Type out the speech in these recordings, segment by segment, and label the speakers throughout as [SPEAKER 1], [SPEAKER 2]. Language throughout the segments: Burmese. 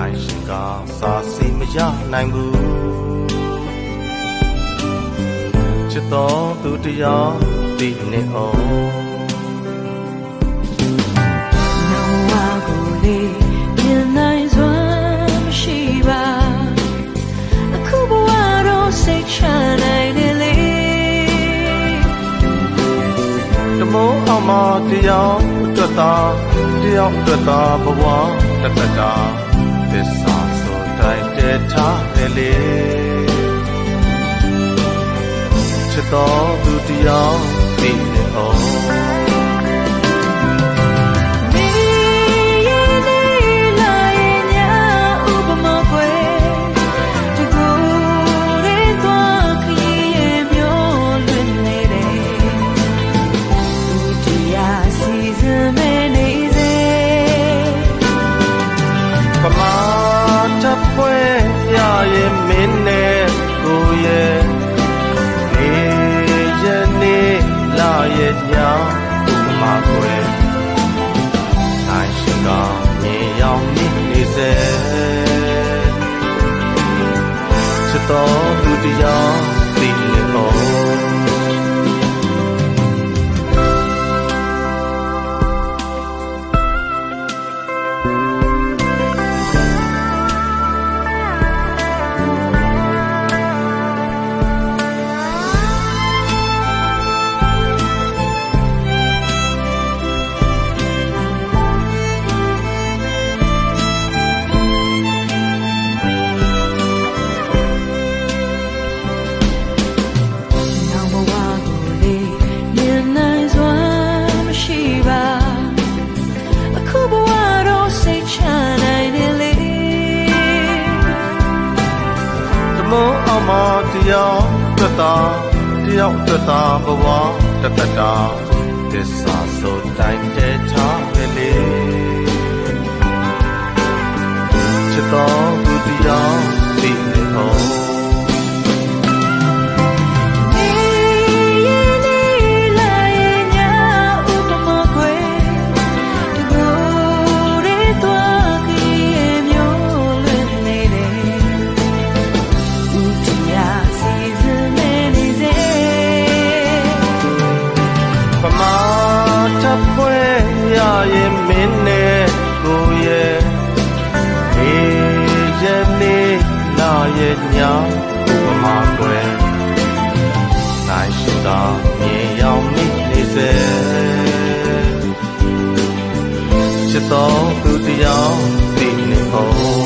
[SPEAKER 1] နိုင်ရှင်ကစာစီမရနိုင်ဘူးချစ်တော်သူတရားသိနေအောင်
[SPEAKER 2] နောင်ဝကိုလေးပြန်နိုင်စွမ်းရှိပါအခုဘဝတော့စိတ်ချနိုင်တယ်လေ
[SPEAKER 1] တမိုးအောင်မတရားအတွက်သာဘဝတတတာသစ္စာဆိုတိုင်းတည်းထားတယ်လေချစ်တော်သူတရားသိနေအောင်မင်းနဲ့ကိုရဲ့နေရနေလာရဲ့ညဥပမာကွယ်နိုင်ရှင်ကမြေရောက်နေစေချစ်တော်သူတရားသိနေအောင်မတရားအတွက်သာဘဝတတတာသစ္စာဆိုတိုင်းတည်းထားတယ်လေချစ်တော်သူတရားသိနေအောင်မင်းနဲ့ကိုရဲ့နေရနေလာရဲ့ညဥပမာကွယ်နိုင်ရှင်ကမြေရောက်နေစေချစ်တော်သူတရားသိနေအောင်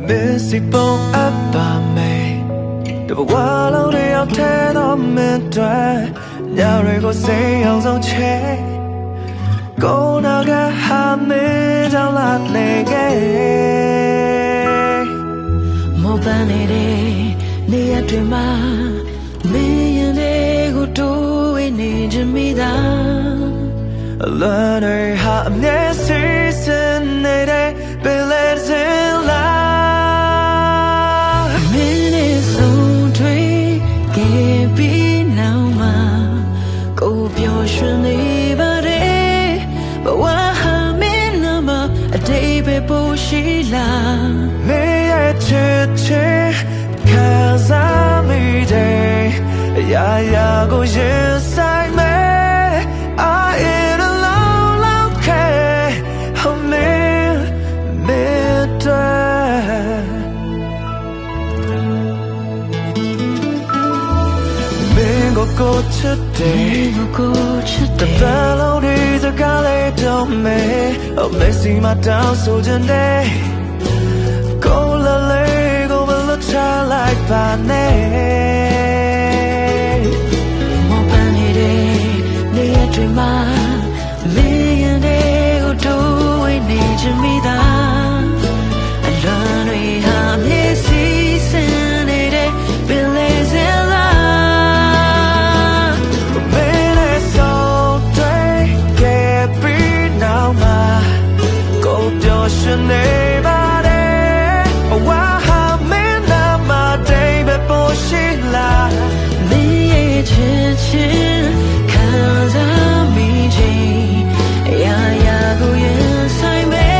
[SPEAKER 1] Missy bone up by me The wall of the outside of me dry Now we go say I'm so check Go now get hot me down like nigga More than it is Near to my million ego do we need me down I learned how I'm necessary Believe in life May I touch it? 'Cause I'm a day Yeah, go inside me I ain't alone, okay I'm in mid-day ကိုချစ်တယ်တပန်းလုံးဒီစကားလေးတော့မဲအမေစီမတောင်းဆိုချင်တယ်ကိုလာလေးကိုမလွတ်ချလိုက်ပါနဲ့မောပန်းနေတဲ့နေရာတွေမှာမင်းရဲ့တွေကိုတို့ဝေးနေချင်မိတာအလွန်တွေဟာမျက်စိစင်နေတဲ့ပင်လေးစင်လာမင်းရဲ့ဆုံးတွေ့ခဲ့ပြီးနောက်မှာကိုပြောရှင်နေပါတယ်ဝါဟာမင်းနာမတိတ်ပဲပေါ်ရှိလာမင်းရဲ့ချစ်ချင်းခံစားမိခြင်းအရာရာကိုရင်ဆိုင်မဲ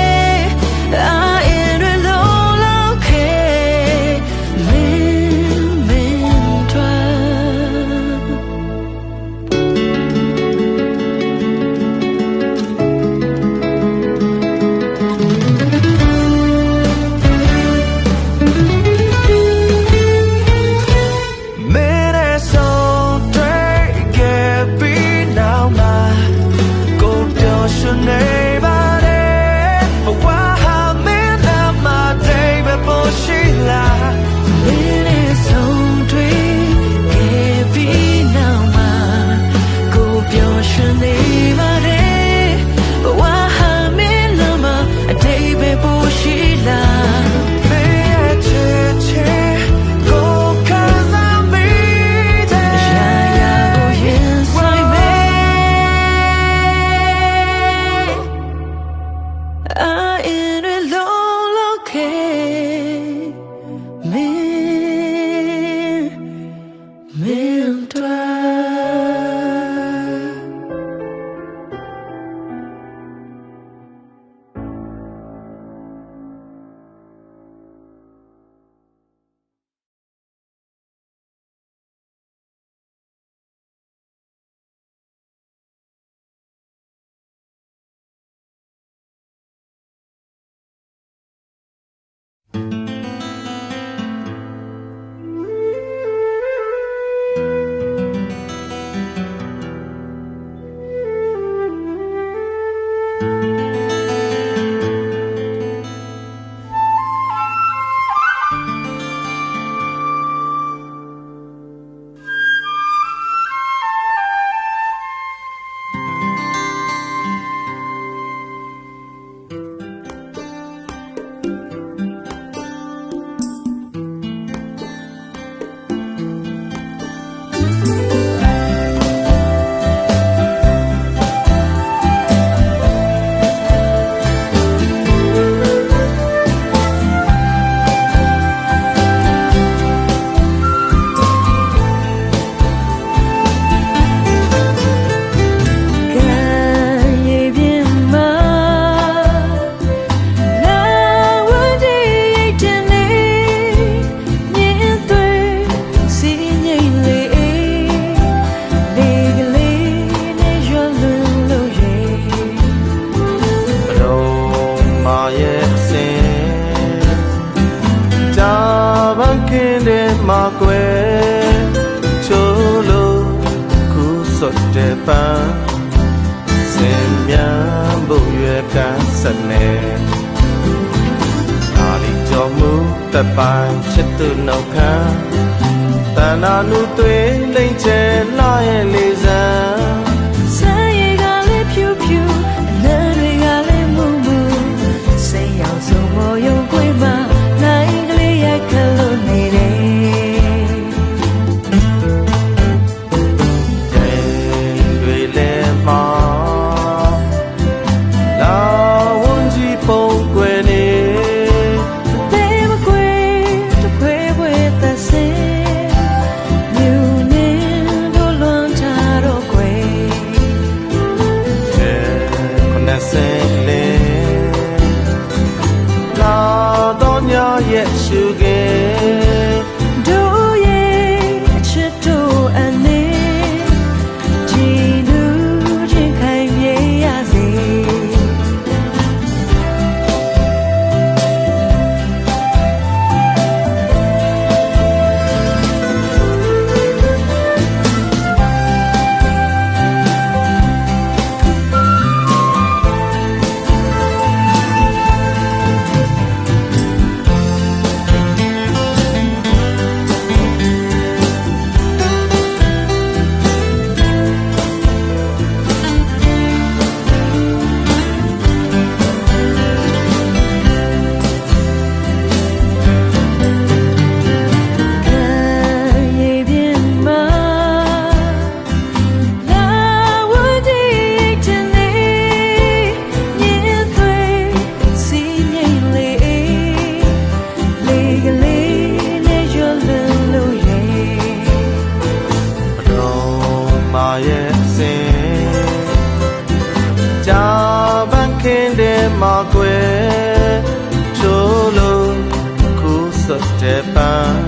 [SPEAKER 3] Stepan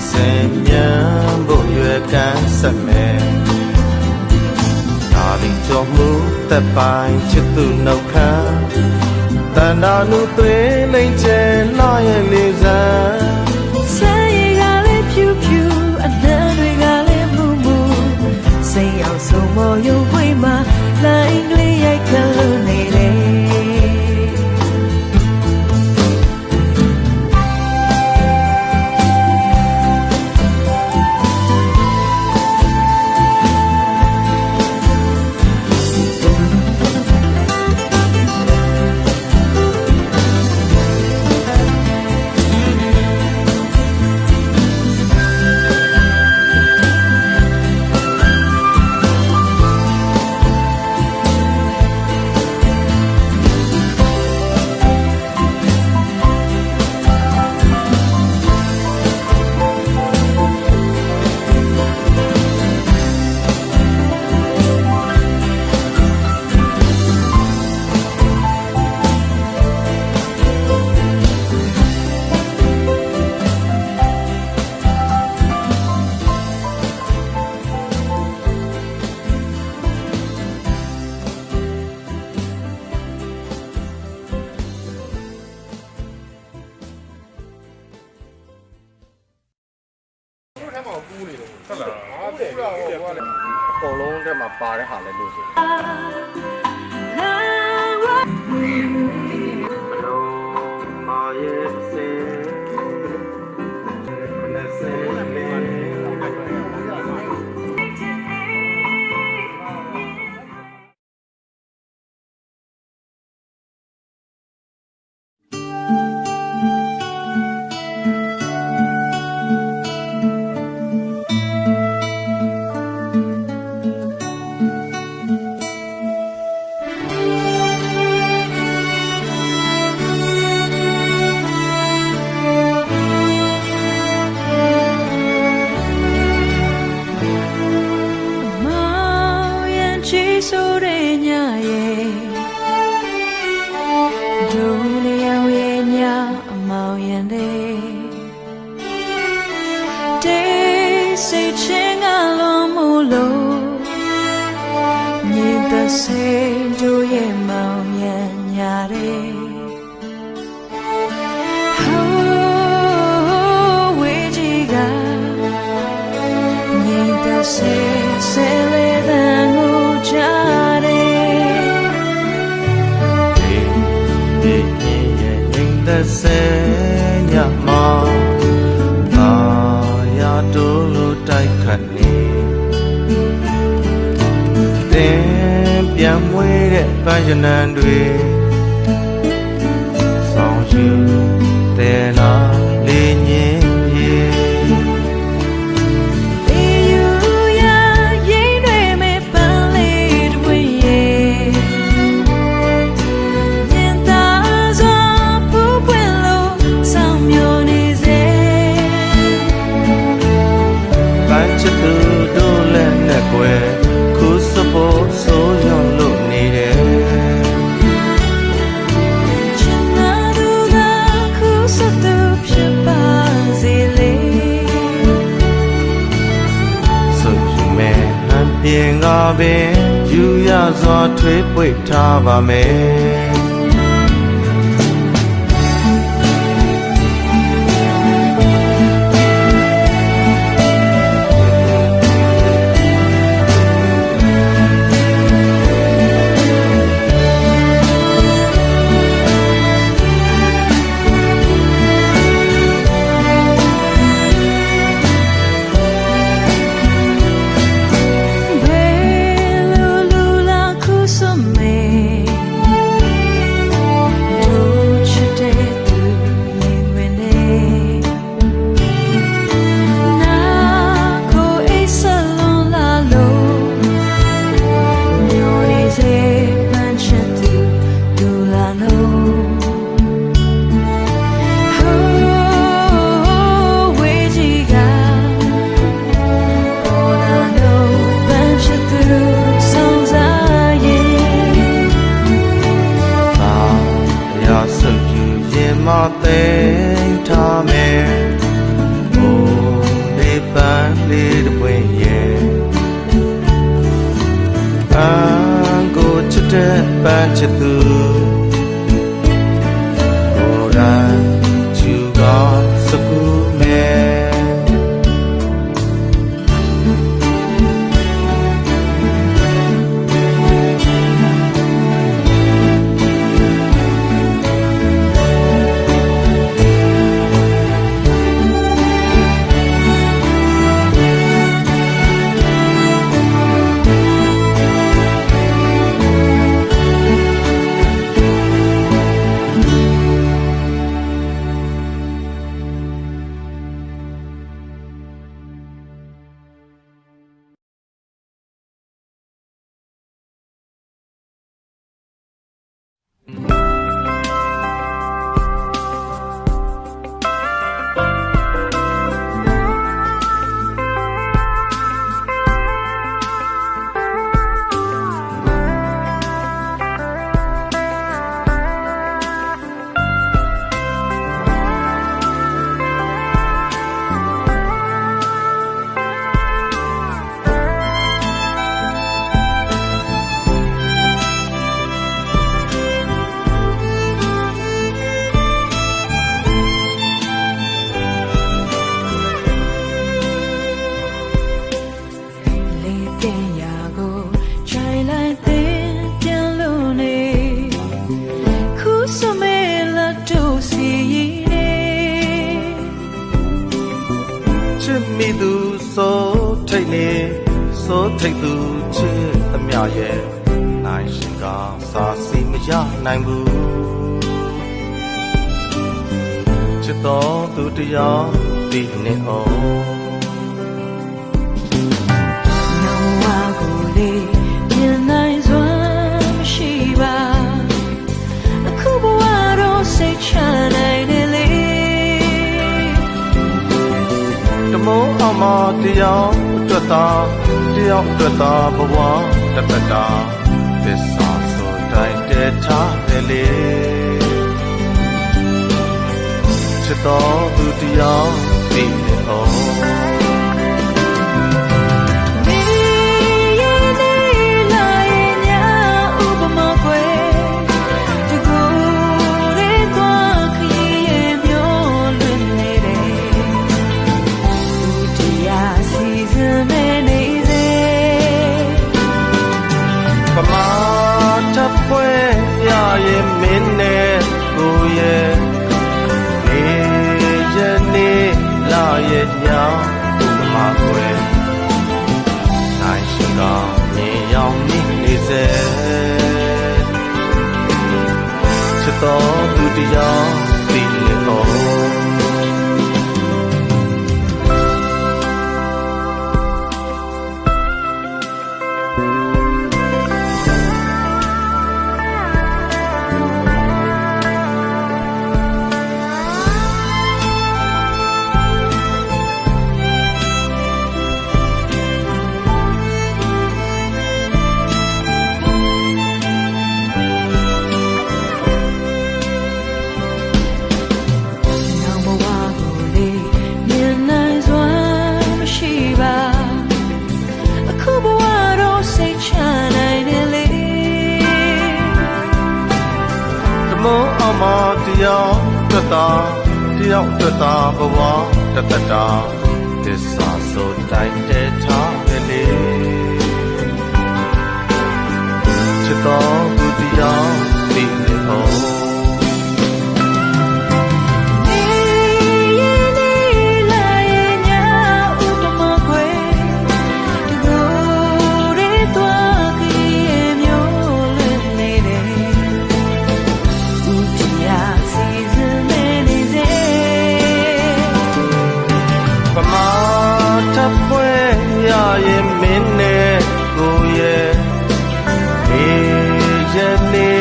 [SPEAKER 3] Semyan Boyuekan Same Nari Jomu Tepai Chitu Nauka Tananu Tue Leche Loye Lizan
[SPEAKER 2] Say gale pew pew Another gale moo moo Say out so more you way ma La English I calunate
[SPEAKER 3] Kolong dia mah parah hal itu sih. Say do ye mom yanyare How wejiga Nita se le dango jare Nita se nyama ya dulu tai khaniပြန်မွေးတဲ့ပန်းရနံတွေဆောင်ယူတဲလာလေးညင်ပြေ
[SPEAKER 2] ဒီယူရရင်တွေမဲ့ပန်းလေးတွေရဲ့မြင်သာစွာပူပွင့်လို့ဆောင်မျိုးနေစေ
[SPEAKER 3] ပန်းချစ်သူတို့လည်းနဲ့ကွယ်ခုစဖို့ဆိုးရုံလို့နေတယ်
[SPEAKER 2] ချင်နာသူကခုစသူဖြစ်ပါစေလေ
[SPEAKER 3] ဆိုယူမဲ့ဟန်ပြေငါပင်ယူရစွာထွေးပွေထားပါမယ် ကူမဲ့မိသူစိုးထိတ်နေစိုးထိတ်သူချစ်သမျှရဲ့နိုင်ရှင်ကစာစီမရနိုင်ဘူးချစ်တော်သူတရားဒီနေ့အောင်
[SPEAKER 2] နောင်ဝကိုလေးမြင်နိုင်စွမ်းမရှိပါအခုဘဝတော့စိတ်ချနိုင်တယ်လေ
[SPEAKER 3] မုံအမတရားအတွက်သာတရားအတွက်သာဘဝတပတာသစ္စာဆိုတိုင်းတည်းထားတယ်လေချစ်တော်သူတရားသိနေအောင်ရဲ့မင်းနဲ့ကိုရဲ့နေရနေလာရဲ့ညာဘုမကွယ်နိုင်ရှိကမြင်ရောက်နေစေချစ်တော်သူတရားသိနေတော်မတရားအတွက်သာတရားအတွက်သာဘဝတတတာသစ္စာဆိုတိုင်းတည်းထားတယ်လေချစ်တော်သူတရားသိနေအောင်ရဲ့မင်းနဲ့ကိုရဲ့နေရနေ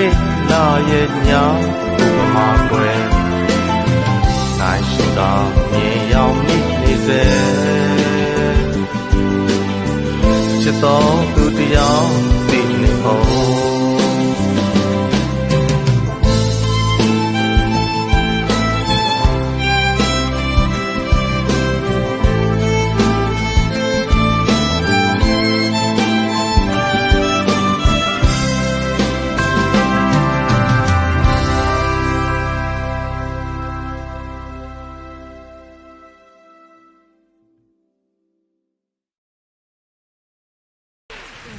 [SPEAKER 3] လာရဲ့ညာဘုမကွယ်နိုင်ရှိကမြင်ရောက်နေစေချစ်တော်သူတရားသိနေအောင်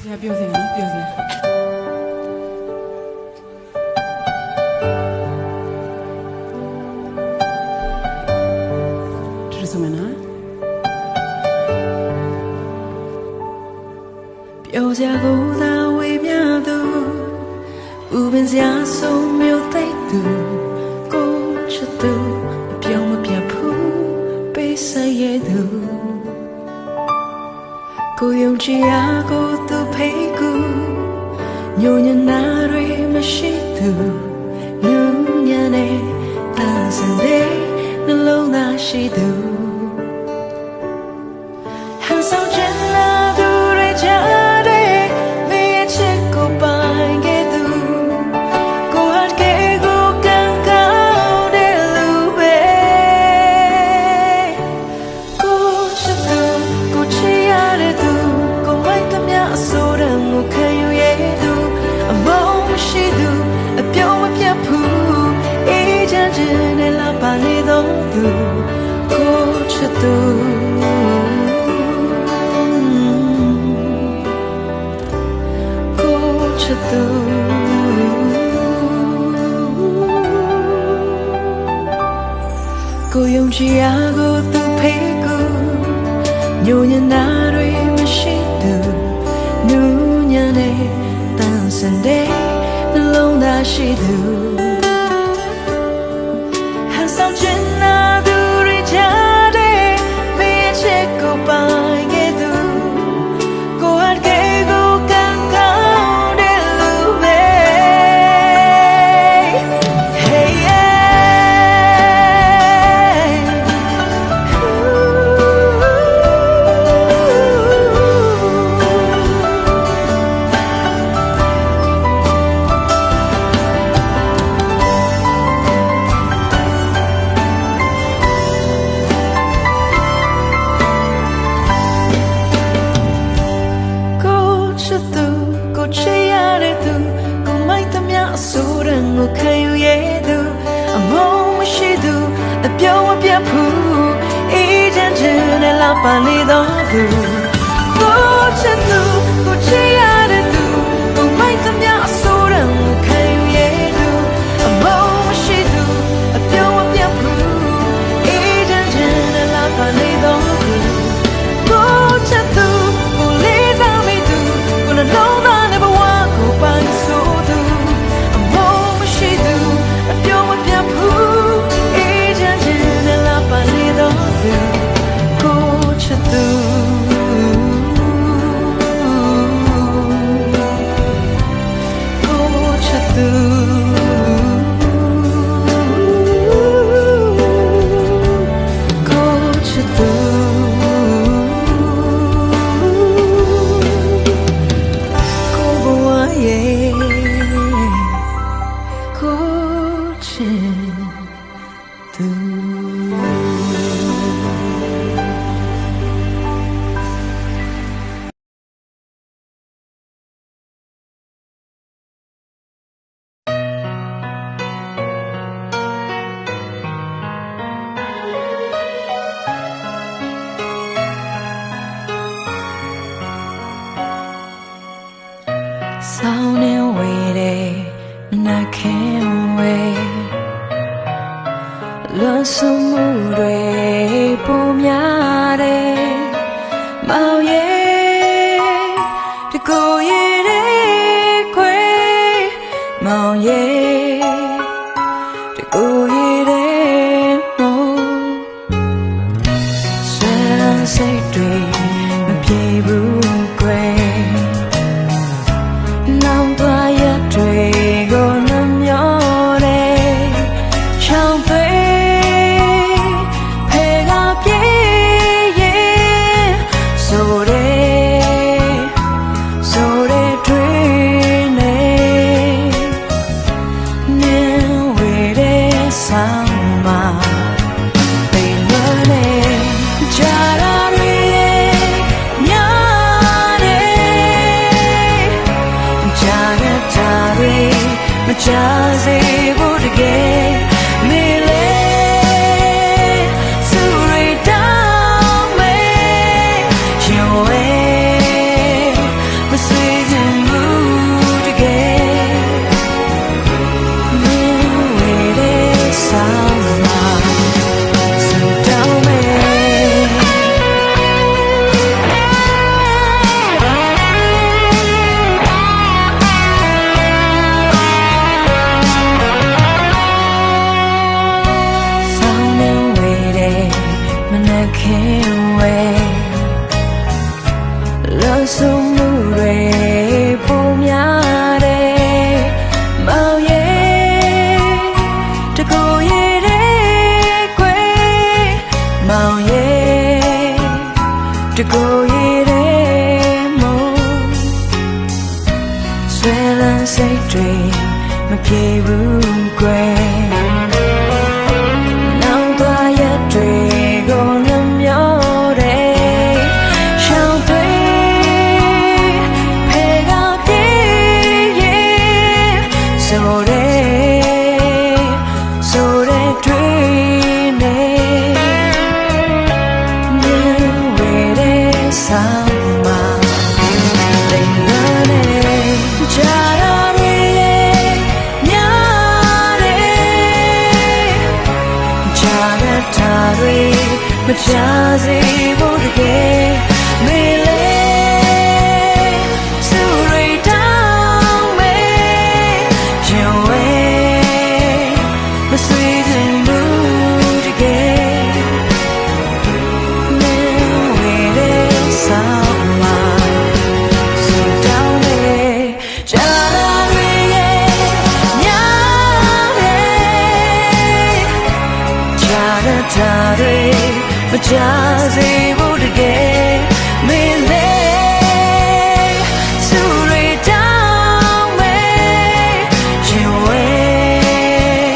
[SPEAKER 4] ဆရာပြောစင်နော်ပြောစင်ဒီလိုဆိုမနာ
[SPEAKER 2] ပြောစရာကိုသာဝေမျှသူဥပင်စရာဆုံးမျိုးသိသူကိုချစ်သူအပြောင်းမပြတ်ဘူးပေးဆက်ရသူကိုယုံကြည်ရာကိုသူဖိတ်ကူညဉ့်ညနာတွေမရှိသူလူညနေတန်စင်တဲ့နှလုံးသားရှိသူဟန်ဆောင်ချင်လာသူတွေချာကိုယုံကြည်ရာကိုသူဖိတ်ကူညဉ့်ညနာတွေမရှိသူနူးညံ့တဲ့တန်စင်တဲ့နှလုံးသားရှိသူဟန်ဆောင်ချင်လာသူတွေချာတဲ့မင်းချစ်ကိုပိုင်ခဲ့သူကိုဟတ်ကေကိုကန်ကောင်းတဲ့လူပဲ Hey yeahခံယူရသူအမုန်းမရှိသူအပြောင်းမပြတ်ဘူးအေးချမ်းချမ်းနဲ့လာပါနေတော့သူကိုချစ်သူကိုချစ်ရတဲ့သူကိုမိုက်သမျှအဆိုးရံကိုခံယူရသူအမုန်းမရှိသူအပြောင်းမပြတ်ဘူးအေးချမ်းချမ်းနဲ့လာပါနေတော့သူကိုချစ်သူကိုလေးစားမိသူကိုနှလုံးသားနဲ့ဘဝကိုပိုင်ဆိုသူအပြောင်းမပြတ်ဘူးအေးချမ်းချမ်းနဲ့လာပါနေတော့သူကိုချစ်သူကိုချစ်သူကိုချစ်သူကိုဘဝရဲ့ဆောင်းနေဝေးတယ်မနာခင်ဝေးလွန်ဆုမှုတွေပုံများတယ်မောင်ရဲ့တကူရဲ့တဲ့ခွေမောင်ရဲ့တကူရဲ့တဲ့မို့ဆွဲလန်းစိတ်တွေမပြေဘူးခွေနောင်သွားရတွေကိုနှမျောတယ်ချောင်းသွေးဖေကပြေး Love so mure pomyare mau ye to go ye de kwe mau ye to go ye de mo swelan say dream ma phi bu kwe now twa ye dre go nam yo de shao twe phe ga phi ye so de dre ne ne we de sama dai na ne jara re nya de jara ta re ma cha se bo de ke me le su re down me you way ma sweet and mood again me we de sama so down me jara re nya de jara ta re ma cha se bo de ke me le su re down me you way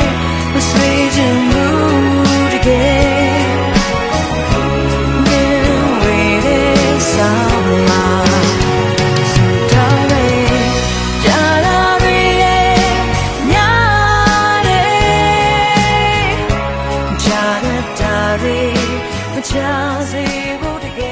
[SPEAKER 2] the sweet and mood again me waiting summer so darling jara re nya de jara ta re ma cha se bo de ke